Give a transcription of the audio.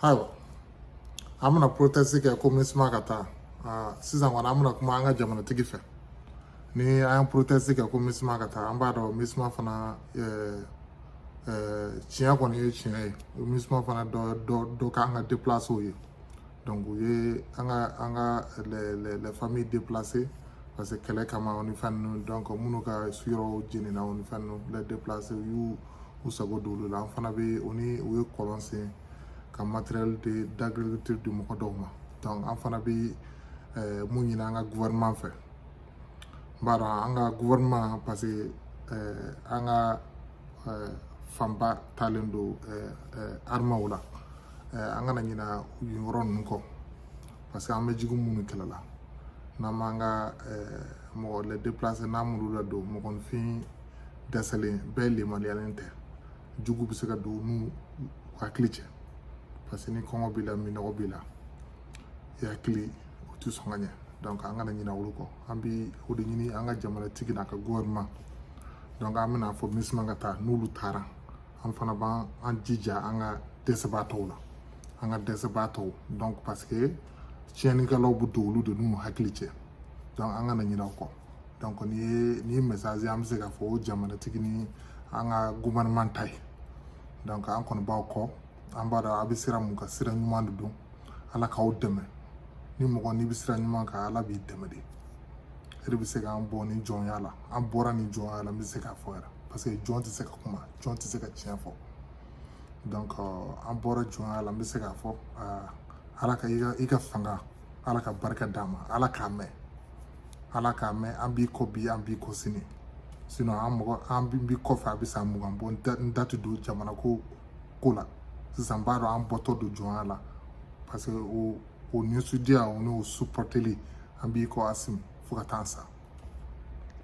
Ayiwa, an bɛna proteste kɛ ko MINUSMA ka taa sisan kɔni an bɛna kuma an ka jamanatigi fɛ. Ni an proteste kɛ ko MINUSMA ka taa, an b'a dɔn MINUSMA fana tiɲɛ kɔni ye tiɲɛ ye. MINUSMA fana dɔ k'an ka déplacer o ye. Donc u ye an ka les familles déplacées parce que kɛlɛ kama o ni fɛn ninnu, donc minnu ka suyɔrɔw jenina o ni fɛn ninnu, les déplacés u y'u sago don olu la. An fana bɛ u ye kɔlɔn sen ka matériel d'agriculture di mɔgɔ dɔw ma. Donc an fana bɛ mun ɲini an ka gouvernement fɛ. N b'a dɔn an ka gouvernement parce que an ka fanba taalen don armɛw la. An kana ɲina yen yɔrɔ ninnu kɔ parce que an bɛ jugu minnu kɛlɛ la. N'an m'an ka mɔgɔ les déplacés n'an m'olu ladon, mɔgɔninfin dɛsɛlen bɛɛ lemaliyalen tɛ. Jugu bɛ se ka don n'u hakili cɛ parce que ni kɔngɔ b'i la minɔgɔ b'i la i hakili o tɛ sɔn ka ɲɛ. Donc an kana ɲina olu kɔ. An bɛ o de ɲini an ka jamanatigi n'a ka gouvernement. Donc an bɛna fɔ MINUSMA ka taa, n'olu taara an fana b'an jija an ka dɛsɛbaatɔw la. An ka dɛsɛbaatɔw donc parce que tiɲɛnikɛlaw bɛ don olu de n'u hakili cɛ. Donc an kana ɲina o kɔ. Donc ni ye message an bɛ se k'a fɔ o jamanatigi ni an ka gouvernement ta ye. Donc an kɔni b'aw kɔ. An b'a dɔn a bɛ sira mun kan, sira ɲuman de don. Ala k'aw dɛmɛ. Ni mɔgɔ n'i bɛ sira ɲuman kan, Ala b'i dɛmɛ de. E de bɛ se k'an bɔ ni jɔnya la. An bɔra ni jɔnya la, n bɛ se k'a fɔ yɛrɛ. Parce que jɔn tɛ se ka kuma, jɔn tɛ se ka tiɲɛ fɔ. Donc an bɔra jɔnya la, n bɛ se k'a fɔ Ala ka i ka fanga, Ala ka barika d'a ma, Ala k'a mɛn. Ala k'a mɛn, an b'i kɔ bi, an b'i kɔ sini. Sinon an b'i kɔfɛ a bɛ san 20 bɔ n da tɛ don jamana ko la. Sisan n b'a dɔn an bɔtɔ don jɔnya la parce que o nisɔndiya o n'o supporteli an b'i kɔ Asimi fo ka taa sa.